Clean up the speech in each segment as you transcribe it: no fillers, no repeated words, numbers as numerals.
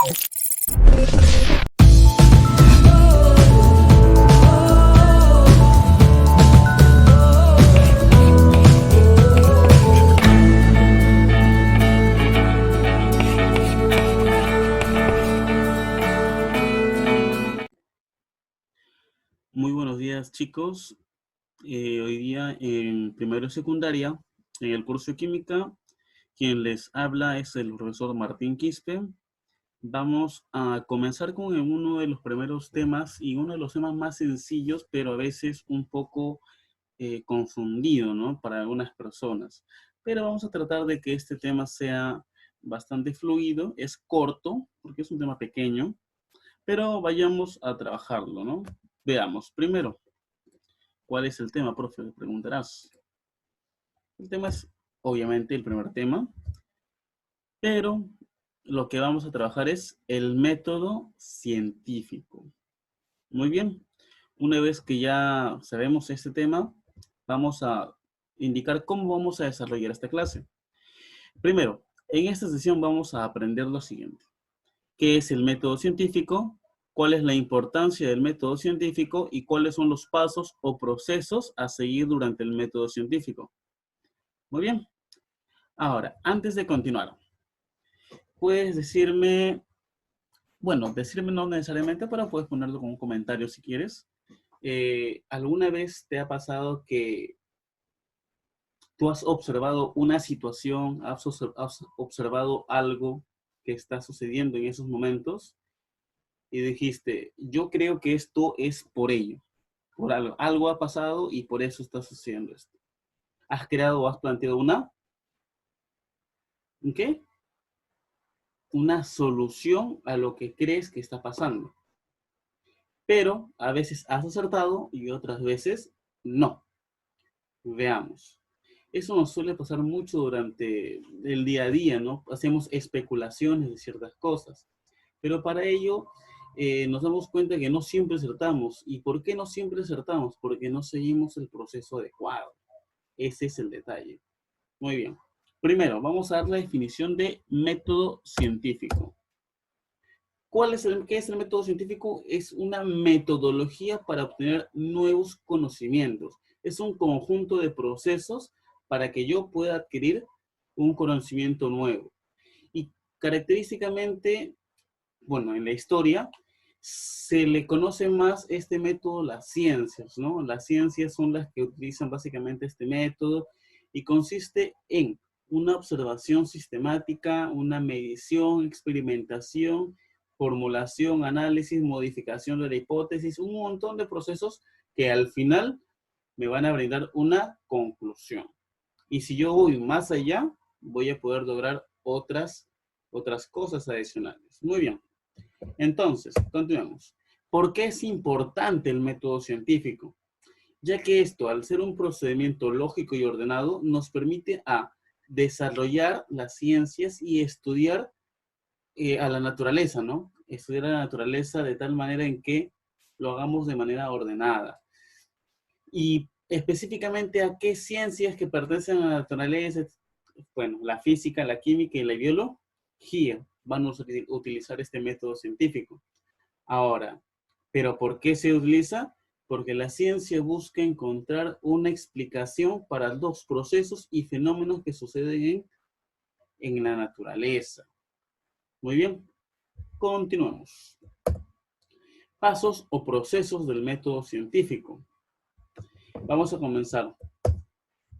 Muy buenos días, chicos. Hoy día en primero de secundaria, en el curso de química, quien les habla es el profesor Martín Quispe. Vamos a comenzar con uno de los primeros temas y uno de los temas más sencillos, pero a veces un poco confundido, ¿no? Para algunas personas. Pero vamos a tratar de que este tema sea bastante fluido. Es corto, porque es un tema pequeño, pero vayamos a trabajarlo, ¿no? Veamos. Primero, ¿cuál es el tema, profe? Me preguntarás. El tema es, obviamente, el primer tema, pero lo que vamos a trabajar es el método científico. Muy bien. Una vez que ya sabemos este tema, vamos a indicar cómo vamos a desarrollar esta clase. Primero, en esta sesión vamos a aprender lo siguiente. ¿Qué es el método científico? ¿Cuál es la importancia del método científico? ¿Y cuáles son los pasos o procesos a seguir durante el método científico? Muy bien. Ahora, antes de continuar, puedes decirme, bueno, decirme no necesariamente, pero puedes ponerlo como un comentario si quieres. ¿Alguna vez te ha pasado que tú has observado una situación, has observado algo que está sucediendo en esos momentos y dijiste, yo creo que esto es por ello, por algo, algo ha pasado y por eso está sucediendo esto? ¿Has creado o has planteado ¿qué? Una solución a lo que crees que está pasando? Pero a veces has acertado y otras veces no. Veamos. Eso nos suele pasar mucho durante el día a día, ¿no? Hacemos especulaciones de ciertas cosas, pero para ello nos damos cuenta que no siempre acertamos. ¿Y por qué no siempre acertamos? Porque no seguimos el proceso adecuado. Ese es el detalle. Muy bien. Primero, vamos a dar la definición de método científico. ¿Qué es el método científico? Es una metodología para obtener nuevos conocimientos. Es un conjunto de procesos para que yo pueda adquirir un conocimiento nuevo. Y característicamente, bueno, en la historia se le conoce más este método las ciencias, ¿no? Las ciencias son las que utilizan básicamente este método y consiste en una observación sistemática, una medición, experimentación, formulación, análisis, modificación de la hipótesis, un montón de procesos que al final me van a brindar una conclusión. Y si yo voy más allá, voy a poder lograr otras cosas adicionales. Muy bien. Entonces, continuamos. ¿Por qué es importante el método científico? Ya que esto, al ser un procedimiento lógico y ordenado, nos permite desarrollar las ciencias y estudiar a la naturaleza, ¿no? Estudiar a la naturaleza de tal manera en que lo hagamos de manera ordenada. Y específicamente a qué ciencias que pertenecen a la naturaleza, bueno, la física, la química y la biología van a utilizar este método científico. Ahora, ¿pero por qué se utiliza? Porque la ciencia busca encontrar una explicación para los procesos y fenómenos que suceden en la naturaleza. Muy bien, continuamos. Pasos o procesos del método científico. Vamos a comenzar,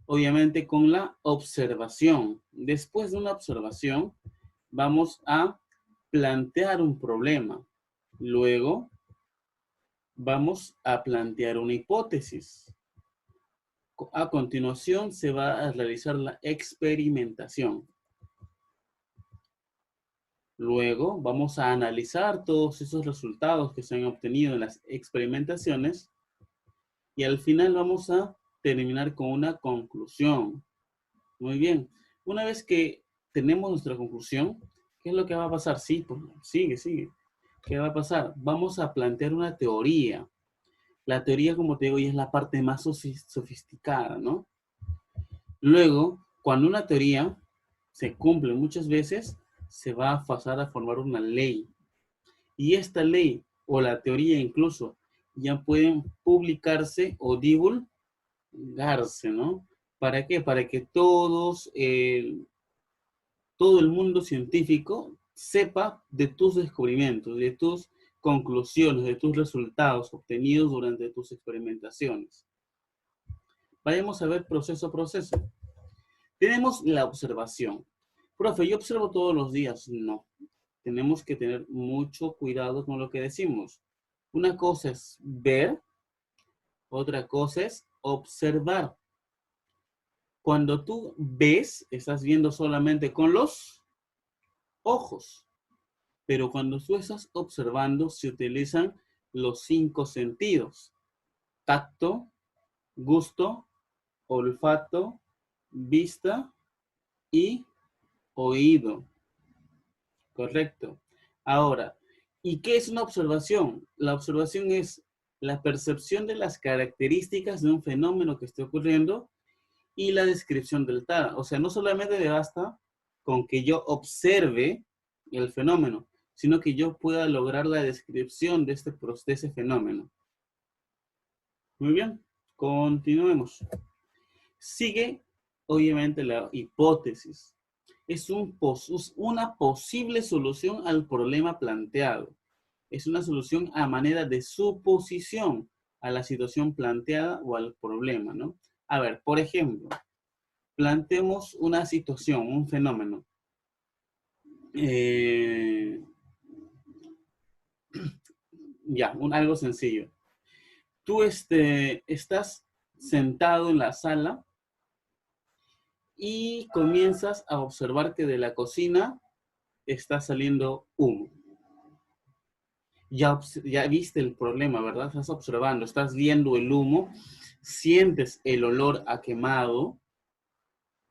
obviamente, con la observación. Después de una observación, vamos a plantear un problema. Luego, vamos a plantear una hipótesis. A continuación, se va a realizar la experimentación. Luego, vamos a analizar todos esos resultados que se han obtenido en las experimentaciones y al final vamos a terminar con una conclusión. Muy bien. Una vez que tenemos nuestra conclusión, ¿qué es lo que va a pasar? Sí, pues, sigue. ¿Qué va a pasar? Vamos a plantear una teoría. La teoría, como te digo, ya es la parte más sofisticada, ¿no? Luego, cuando una teoría se cumple muchas veces, se va a pasar a formar una ley. Y esta ley, o la teoría incluso, ya pueden publicarse o divulgarse, ¿no? ¿Para qué? Para que todo el mundo científico sepa de tus descubrimientos, de tus conclusiones, de tus resultados obtenidos durante tus experimentaciones. Vayamos a ver proceso a proceso. Tenemos la observación. Profe, ¿yo observo todos los días? No. Tenemos que tener mucho cuidado con lo que decimos. Una cosa es ver, otra cosa es observar. Cuando tú ves, estás viendo solamente con los ojos. Pero cuando tú estás observando, se utilizan los 5 sentidos. Tacto, gusto, olfato, vista y oído. Correcto. Ahora, ¿y qué es una observación? La observación es la percepción de las características de un fenómeno que esté ocurriendo y la descripción del tal. O sea, no solamente me basta con que yo observe el fenómeno, sino que yo pueda lograr la descripción de ese fenómeno. Muy bien, continuemos. Sigue, obviamente, la hipótesis. Es una posible solución al problema planteado. Es una solución a manera de suposición a la situación planteada o al problema, ¿no? A ver, por ejemplo, planteemos una situación, un fenómeno. Algo sencillo. Tú estás sentado en la sala y comienzas a observar que de la cocina está saliendo humo. Ya viste el problema, ¿verdad? Estás observando, estás viendo el humo, sientes el olor a quemado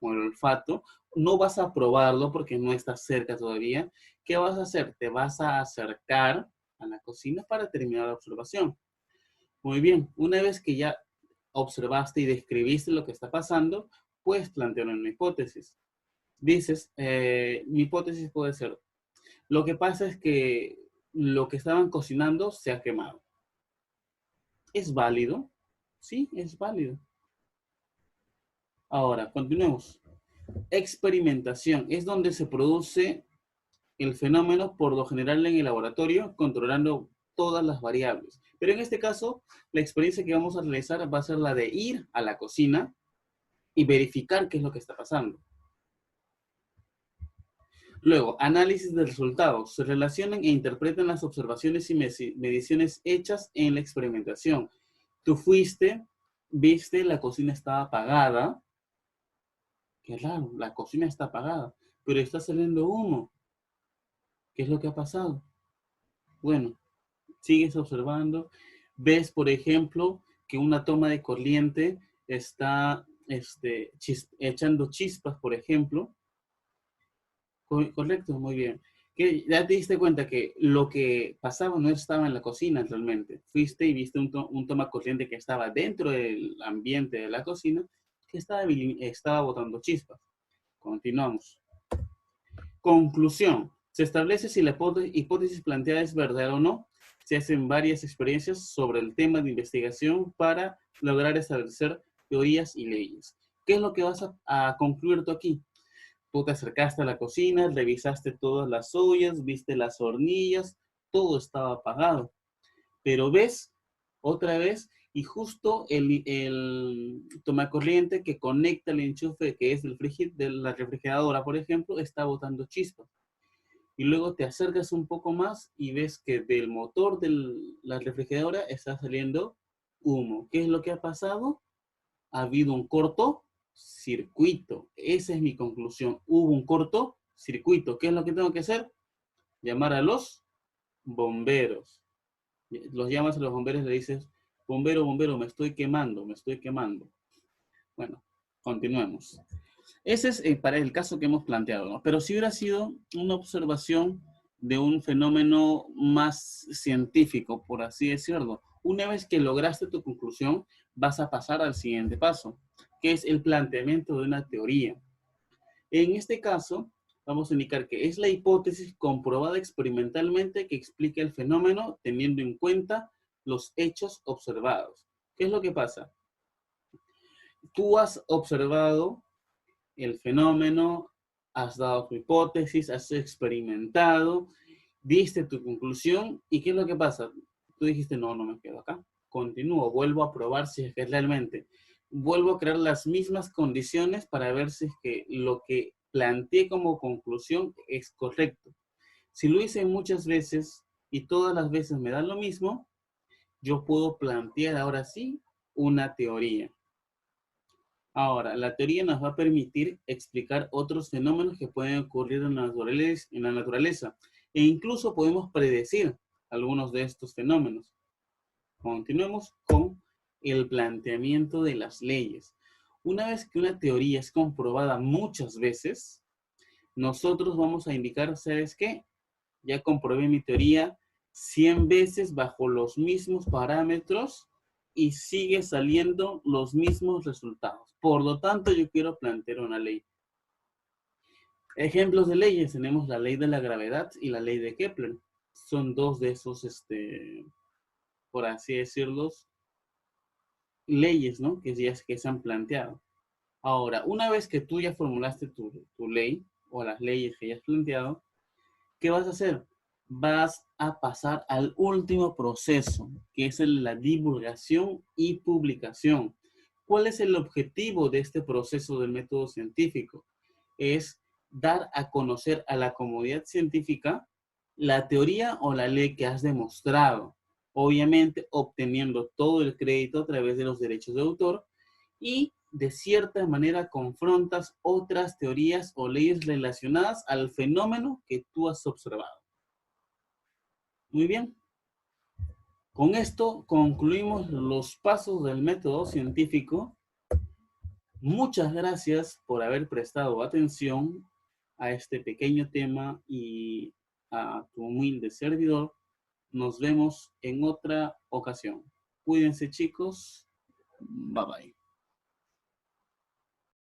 o el olfato, no vas a probarlo porque no estás cerca todavía. ¿Qué vas a hacer? Te vas a acercar a la cocina para terminar la observación. Muy bien, una vez que ya observaste y describiste lo que está pasando, puedes plantear una hipótesis. Dices, mi hipótesis puede ser, lo que pasa es que lo que estaban cocinando se ha quemado. ¿Es válido? Sí, es válido. Ahora, continuemos. Experimentación es donde se produce el fenómeno, por lo general en el laboratorio, controlando todas las variables. Pero en este caso, la experiencia que vamos a realizar va a ser la de ir a la cocina y verificar qué es lo que está pasando. Luego, análisis de resultados. Se relacionan e interpretan las observaciones y mediciones hechas en la experimentación. Tú fuiste, viste, la cocina estaba apagada. Qué raro, la cocina está apagada, pero está saliendo humo. ¿Qué es lo que ha pasado? Bueno, sigues observando. Ves, por ejemplo, que una toma de corriente está echando chispas, por ejemplo. Correcto, muy bien. Que ya te diste cuenta que lo que pasaba no estaba en la cocina realmente. Fuiste y viste un toma corriente que estaba dentro del ambiente de la cocina que estaba botando chispas. Continuamos. Conclusión. Se establece si la hipótesis planteada es verdadera o no. Se hacen varias experiencias sobre el tema de investigación para lograr establecer teorías y leyes. ¿Qué es lo que vas a concluir tú aquí? Tú te acercaste a la cocina, revisaste todas las ollas, viste las hornillas, todo estaba apagado. Pero ves otra vez y justo el tomacorriente que conecta el enchufe que es de la refrigeradora, por ejemplo, está botando chispas. Y luego te acercas un poco más y ves que del motor de la refrigeradora está saliendo humo. ¿Qué es lo que ha pasado? Ha habido un cortocircuito. Esa es mi conclusión. Hubo un cortocircuito. ¿Qué es lo que tengo que hacer? Llamar a los bomberos. Los llamas a los bomberos y le dices, bombero, bombero, me estoy quemando, me estoy quemando. Bueno, continuemos. Ese es para el caso que hemos planteado, ¿no? Pero si hubiera sido una observación de un fenómeno más científico, por así decirlo, una vez que lograste tu conclusión, vas a pasar al siguiente paso, que es el planteamiento de una teoría. En este caso, vamos a indicar que es la hipótesis comprobada experimentalmente que explica el fenómeno teniendo en cuenta los hechos observados. ¿Qué es lo que pasa? Tú has observado el fenómeno, has dado tu hipótesis, has experimentado, diste tu conclusión, ¿y qué es lo que pasa? Tú dijiste, no, no me quedo acá. Continúo, vuelvo a probar si es que realmente vuelvo a crear las mismas condiciones para ver si es que lo que planteé como conclusión es correcto. Si lo hice muchas veces y todas las veces me da lo mismo, yo puedo plantear ahora sí una teoría. Ahora, la teoría nos va a permitir explicar otros fenómenos que pueden ocurrir en la naturaleza e incluso podemos predecir algunos de estos fenómenos. Continuemos con el planteamiento de las leyes. Una vez que una teoría es comprobada muchas veces, nosotros vamos a indicar, ¿sabes qué? Ya comprobé mi teoría 100 veces bajo los mismos parámetros y sigue saliendo los mismos resultados. Por lo tanto, yo quiero plantear una ley. Ejemplos de leyes, tenemos la ley de la gravedad y la ley de Kepler. Son dos de esos, por así decirlo, leyes, ¿no? Que se han planteado. Ahora, una vez que tú ya formulaste tu ley o las leyes que ya has planteado, ¿qué vas a hacer? Vas a pasar al último proceso, que es la divulgación y publicación. ¿Cuál es el objetivo de este proceso del método científico? Es dar a conocer a la comunidad científica la teoría o la ley que has demostrado, obviamente obteniendo todo el crédito a través de los derechos de autor y de cierta manera confrontas otras teorías o leyes relacionadas al fenómeno que tú has observado. Muy bien. Con esto concluimos los pasos del método científico. Muchas gracias por haber prestado atención a este pequeño tema y a tu humilde servidor. Nos vemos en otra ocasión. Cuídense, chicos. Bye bye.